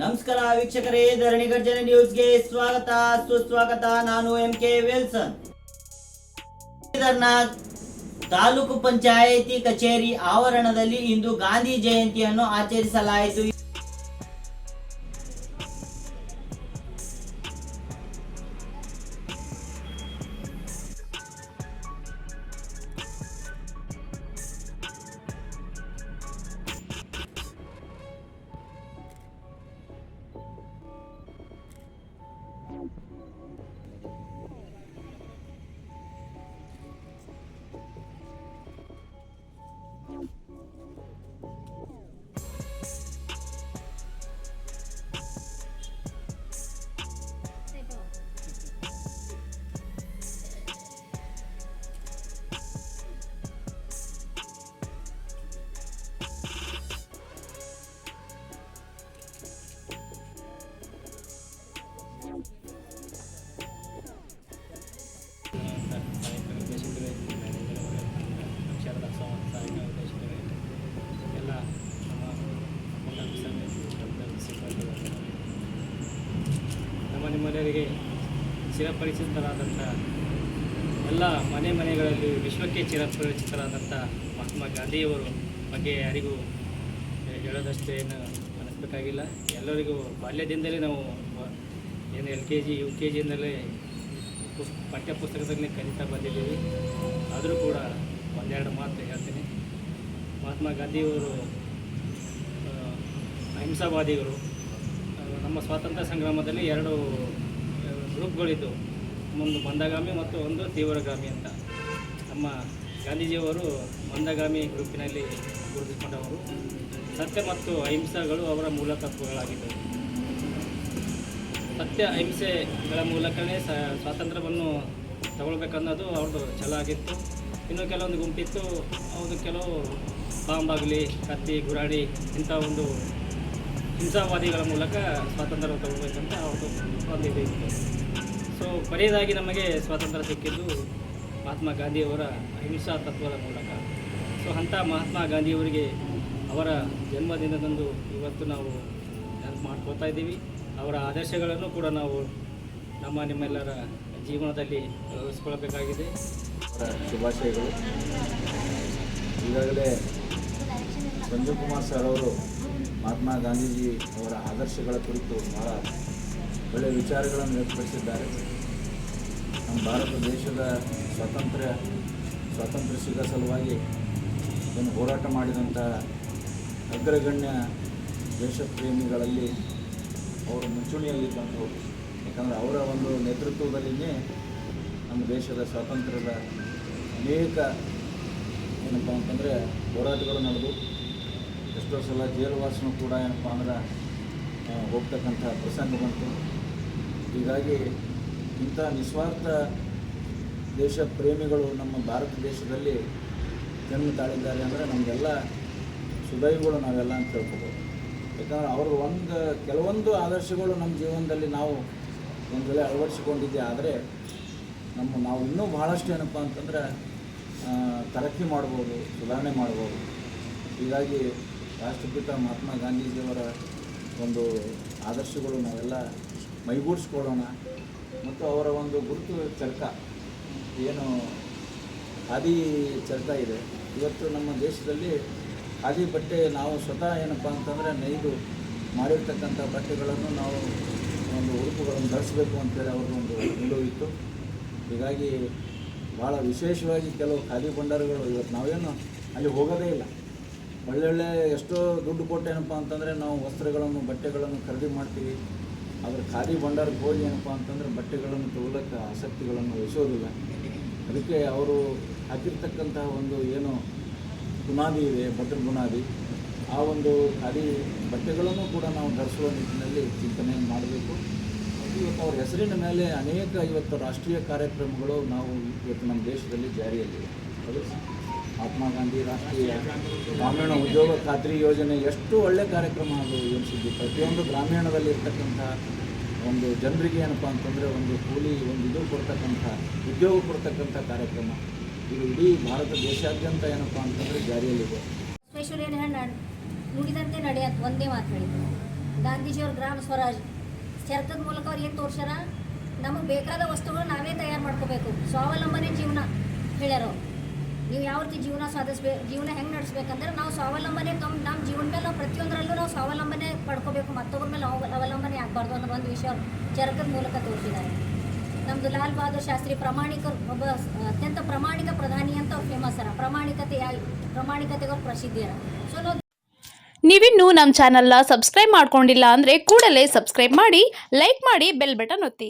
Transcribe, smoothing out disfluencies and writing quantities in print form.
ನಮಸ್ಕಾರ ವೀಕ್ಷಕರೇ, ಧರಣಿ ಗರ್ಜನೆ ನ್ಯೂಸ್ಗೆ ಸ್ವಾಗತ ಸುಸ್ವಾಗತ. ನಾನು MK ವಿಲ್ಸನ್. ತಾಲೂಕು ಪಂಚಾಯಿತಿ ಕಚೇರಿ ಆವರಣದಲ್ಲಿ ಇಂದು ಗಾಂಧಿ ಜಯಂತಿಯನ್ನು ಆಚರಿಸಲಾಯಿತು. ನಿಮ್ಮವರಿಗೆ ಚಿರಪರಿಚಿತರಾದಂಥ ಎಲ್ಲ ಮನೆಗಳಲ್ಲಿ ವಿಶ್ವಕ್ಕೆ ಚಿರಪರಿಚಿತರಾದಂಥ ಮಹಾತ್ಮ ಗಾಂಧಿಯವರು ಬಗ್ಗೆ ಯಾರಿಗೂ ಹೇಳೋದಷ್ಟೇನು ಅನ್ನಿಸ್ಬೇಕಾಗಿಲ್ಲ. ಎಲ್ಲರಿಗೂ ಬಾಲ್ಯದಿಂದಲೇ ನಾವು ಏನು LKG UKGಯಿಂದಲೇ ಪಠ್ಯಪುಸ್ತಕದಲ್ಲಿ ಕಲಿತಾ ಬಂದಿದ್ದೀವಿ. ಆದರೂ ಕೂಡ ಒಂದೆರಡು ಮಾತು ಹೇಳ್ತೀನಿ. ಮಹಾತ್ಮ ಗಾಂಧಿಯವರು ಅಹಿಂಸಾವಾದಿಗಳು. ನಮ್ಮ ಸ್ವಾತಂತ್ರ್ಯ ಸಂಗ್ರಾಮದಲ್ಲಿ ಎರಡು ಗ್ರೂಪ್ಗಳಿದ್ದವು, ಒಂದು ಮಂದಗಾಮಿ ಮತ್ತು ಒಂದು ತೀವ್ರಗಾಮಿ ಅಂತ. ನಮ್ಮ ಗಾಂಧೀಜಿಯವರು ಮಂದಗಾಮಿ ಗ್ರೂಪಿನಲ್ಲಿ ಗುರುತಿಸಿಕೊಂಡವರು. ಸತ್ಯ ಮತ್ತು ಅಹಿಂಸೆಗಳು ಅವರ ಮೂಲ ತತ್ವಗಳಾಗಿದ್ದವು. ಸತ್ಯ ಅಹಿಂಸೆಗಳ ಮೂಲಕವೇ ಸ್ವಾತಂತ್ರ್ಯವನ್ನು ತಗೊಳ್ಬೇಕನ್ನೋದು ಅವ್ರದ್ದು ಛಲ ಆಗಿತ್ತು. ಇನ್ನು ಕೆಲವೊಂದು ಗುಂಪಿತ್ತು, ಅವ್ರದ್ದು ಕೆಲವು ಬಾಂಬಾಗಲಿ, ಕತ್ತಿ, ಗುರಾಣಿ ಇಂಥ ಒಂದು ಹಿಂಸಾವಾದಿಗಳ ಮೂಲಕ ಸ್ವಾತಂತ್ರ್ಯ ತಗೋಬೇಕಂತ ಅವ್ರದ್ದು ಒಂದು ಇದು ಇತ್ತು. ಸೊ ಕೊನೆಯದಾಗಿ ನಮಗೆ ಸ್ವಾತಂತ್ರ್ಯ ಸಿಕ್ಕಿದ್ದು ಮಹಾತ್ಮ ಗಾಂಧಿಯವರ ಅಹಿಂಸಾ ತತ್ವದ ಮೂಲಕ. ಸೊ ಅಂಥ ಮಹಾತ್ಮ ಗಾಂಧಿಯವರಿಗೆ ಅವರ ಜನ್ಮದಿನದಂದು ಇವತ್ತು ನಾವು ನೆನಪು ಮಾಡ್ಕೋತಾ ಇದ್ದೀವಿ. ಅವರ ಆದರ್ಶಗಳನ್ನು ಕೂಡ ನಾವು ನಿಮ್ಮೆಲ್ಲರ ಜೀವನದಲ್ಲಿ ಅಳವಡಿಸ್ಕೊಳ್ಬೇಕಾಗಿದೆ. ಶುಭಾಶಯಗಳು. ಈಗಾಗಲೇ ಸಂಜೀವ್ ಕುಮಾರ್ ಸರ್ ಅವರು ಮಹಾತ್ಮ ಗಾಂಧೀಜಿ ಅವರ ಆದರ್ಶಗಳ ಕುರಿತು ಬಹಳ ಒಳ್ಳೆಯ ವಿಚಾರಗಳನ್ನು ವ್ಯಕ್ತಪಡಿಸಿದ್ದಾರೆ. ನಮ್ಮ ಭಾರತ ದೇಶದ ಸ್ವಾತಂತ್ರ್ಯ ಸಿಗೋ ಸಲುವಾಗಿ ಏನು ಹೋರಾಟ ಮಾಡಿದಂಥ ಅಗ್ರಗಣ್ಯ ದೇಶಪ್ರೇಮಿಗಳಲ್ಲಿ ಅವರು ಮುಂಚೂಣಿಯಲ್ಲಿದ್ದಂಥವು. ಯಾಕಂದರೆ ಅವರ ಒಂದು ನೇತೃತ್ವದಲ್ಲಿಯೇ ನಮ್ಮ ದೇಶದ ಸ್ವಾತಂತ್ರ್ಯದ ಅನೇಕ ಏನಪ್ಪ ಅಂತಂದರೆ ಹೋರಾಟಗಳು ನಡೆದು ಎಷ್ಟೋ ಸಲ ಜೈಲುವಾಸನೂ ಕೂಡ ಏನಪ್ಪ ಅಂದ್ರೆ ಹೋಗ್ತಕ್ಕಂಥ ಪ್ರಸಂಗ ಬಂತು. ಹೀಗಾಗಿ ಇಂಥ ನಿಸ್ವಾರ್ಥ ದೇಶ ಪ್ರೇಮಿಗಳು ನಮ್ಮ ಭಾರತ ದೇಶದಲ್ಲಿ ಜನ್ಮ ತಾಳಿದ್ದಾರೆ ಅಂದರೆ ನಮಗೆಲ್ಲ ಸುದೈವಗಳು ನಾವೆಲ್ಲ ಅಂತ ತಿಳ್ಕೊಬೋದು. ಯಾಕಂದ್ರೆ ಅವ್ರದ್ದು ಕೆಲವೊಂದು ಆದರ್ಶಗಳು ನಮ್ಮ ಜೀವನದಲ್ಲಿ ನಾವು ಒಂದು ವೇಳೆ ಅಳವಡಿಸಿಕೊಂಡಿದ್ದೆ. ಆದರೆ ನಾವು ಇನ್ನೂ ಭಾಳಷ್ಟು ಏನಪ್ಪ ಅಂತಂದರೆ ತರಕ್ಕಿ ಮಾಡ್ಬೋದು, ಸುಧಾರಣೆ ಮಾಡ್ಬೋದು. ಹೀಗಾಗಿ ರಾಷ್ಟ್ರಪಿತ ಮಹಾತ್ಮ ಗಾಂಧೀಜಿಯವರ ಒಂದು ಆದರ್ಶಗಳು ನಾವೆಲ್ಲ ಮೈಗೂಡಿಸ್ಕೊಳ್ಳೋಣ. ಮತ್ತು ಅವರ ಒಂದು ಗುರುತು ಚರಕ ಏನು ಖಾದಿ ಚರಕ ಇದೆ, ಇವತ್ತು ನಮ್ಮ ದೇಶದಲ್ಲಿ ಖಾದಿ ಬಟ್ಟೆ ನಾವು ಸ್ವತಃ ಏನಪ್ಪ ಅಂತಂದರೆ ನೇಯ್ದು ಮಾಡಿರ್ತಕ್ಕಂಥ ಬಟ್ಟೆಗಳನ್ನು ನಾವು ಒಂದು ಉಡುಪುಗಳನ್ನು ಧರಿಸಬೇಕು ಅಂತೇಳಿ ಅವ್ರದ್ದೊಂದು ನಿಲುವು ಇತ್ತು. ಹೀಗಾಗಿ ಭಾಳ ವಿಶೇಷವಾಗಿ ಕೆಲವು ಖಾದಿ ಭಂಡಾರಗಳು ಇವತ್ತು ನಾವೇನು ಅಲ್ಲಿ ಹೋಗೋದೇ ಇಲ್ಲ. ಒಳ್ಳೊಳ್ಳೆ ಎಷ್ಟೋ ದುಡ್ಡು ಕೊಟ್ಟು ಏನಪ್ಪ ಅಂತಂದರೆ ನಾವು ವಸ್ತ್ರಗಳನ್ನು ಬಟ್ಟೆಗಳನ್ನು ಖರೀದಿ ಮಾಡ್ತೀವಿ. ಆದರೆ ಖಾದಿ ಭಂಡಾರಕ್ಕೆ ಹೋಗಿ ಏನಪ್ಪ ಅಂತಂದರೆ ಬಟ್ಟೆಗಳನ್ನು ತಗೊಳ್ಳೋಕ್ಕೆ ಆಸಕ್ತಿಗಳನ್ನು ವಹಿಸೋದಿಲ್ಲ. ಅದಕ್ಕೆ ಅವರು ಹಾಕಿರ್ತಕ್ಕಂಥ ಒಂದು ಏನು ಬುನಾದಿ ಇದೆ, ಭದ್ರ ಬುನಾದಿ, ಆ ಒಂದು ಖಾದಿ ಬಟ್ಟೆಗಳನ್ನು ಕೂಡ ನಾವು ಧರಿಸುವ ನಿಟ್ಟಿನಲ್ಲಿ ಚಿಂತನೆ ಮಾಡಬೇಕು. ಇವತ್ತು ಅವ್ರ ಹೆಸರಿನ ಮೇಲೆ ಅನೇಕ ಇವತ್ತು ರಾಷ್ಟ್ರೀಯ ಕಾರ್ಯಕ್ರಮಗಳು ನಾವು ಇವತ್ತು ನಮ್ಮ ದೇಶದಲ್ಲಿ ಜಾರಿಯಲ್ಲಿವೆ. ಅದು ಮಹಾತ್ಮ ಗಾಂಧಿ ರಾಷ್ಟ್ರೀಯ ಗ್ರಾಮೀಣ ಉದ್ಯೋಗ ಖಾತ್ರಿ ಯೋಜನೆ ಎಷ್ಟು ಒಳ್ಳೆಯ ಕಾರ್ಯಕ್ರಮ ಅದು ಎನಿಸಿದ್ದು. ಪ್ರತಿಯೊಂದು ಗ್ರಾಮೀಣದಲ್ಲಿರ್ತಕ್ಕಂಥ ಒಂದು ಜನರಿಗೆ ಏನಪ್ಪ ಅಂತಂದರೆ ಒಂದು ಕೂಲಿ ಒಂದು ಇದು ಕೊಡ್ತಕ್ಕಂಥ ಉದ್ಯೋಗ ಕೊಡ್ತಕ್ಕಂಥ ಕಾರ್ಯಕ್ರಮ ಇದು ಇಡೀ ಭಾರತ ದೇಶಾದ್ಯಂತ ಏನಪ್ಪ ಅಂತಂದರೆ ಜಾರಿಯಲ್ಲಿದೆ. ನುಡಿದಂತೆ ನಡೆಯತ್ ಒಂದೇ ಮಾತು ಹೇಳಿದ್ರು. ಗಾಂಧೀಜಿಯವ್ರ ಗ್ರಾಮ ಸ್ವರಾಜ್ ಚರಕದ ಮೂಲಕ ಅವ್ರು ಏನು ತೋರ್ಸ್ಯಾರ, ನಮಗೆ ಬೇಕಾದ ವಸ್ತುಗಳು ನಾವೇ ತಯಾರು ಮಾಡ್ಕೋಬೇಕು, ಸ್ವಾವಲಂಬನೆ ಜೀವನ ಹೇಳ್ಯಾರ. ನೀವು ಯಾವ ರೀತಿ ಜೀವನ ಹೆಂಗೆ ನಡೆಸ್ಬೇಕಂದ್ರೆ ನಾವು ಸ್ವಾವಲಂಬನೆ ನಮ್ಮ ಜೀವನ ಮೇಲೆ ನಾವು ಪ್ರತಿಯೊಂದರಲ್ಲೂ ನಾವು ಸ್ವಾವಲಂಬನೆ ಪಡ್ಕೋಬೇಕು, ಮತ್ತೊಬ್ಬರ ಮೇಲೆ ಅವಲಂಬನೆ ಆಗಬಾರ್ದು ಅನ್ನೋ ಒಂದು ವಿಷಯ ಚರಕದ ಮೂಲಕ ತೋರಿಸಿದ್ದಾರೆ. ನಮ್ಮದು ಲಾಲ್ ಬಹದ್ದೂರ್ ಶಾಸ್ತ್ರಿ ಒಬ್ಬ ಅತ್ಯಂತ ಪ್ರಾಮಾಣಿಕ ಪ್ರಧಾನಿ ಅಂತ ಅವ್ರು ಫೇಮಸ್ ಅರ. ಪ್ರಾಮಾಣಿಕತೆಗೆ ಅವ್ರು ಪ್ರಸಿದ್ಧಿ ಅರ. ಸೊ ನಾವು ನೀವಿನ್ನೂ ನಮ್ಮ ಚಾನಲ್ನ ಸಬ್ಸ್ಕ್ರೈಬ್ ಮಾಡ್ಕೊಂಡಿಲ್ಲ ಅಂದರೆ ಕೂಡಲೇ ಸಬ್ಸ್ಕ್ರೈಬ್ ಮಾಡಿ, ಲೈಕ್ ಮಾಡಿ, ಬೆಲ್ ಬಟನ್ ಒತ್ತಿ.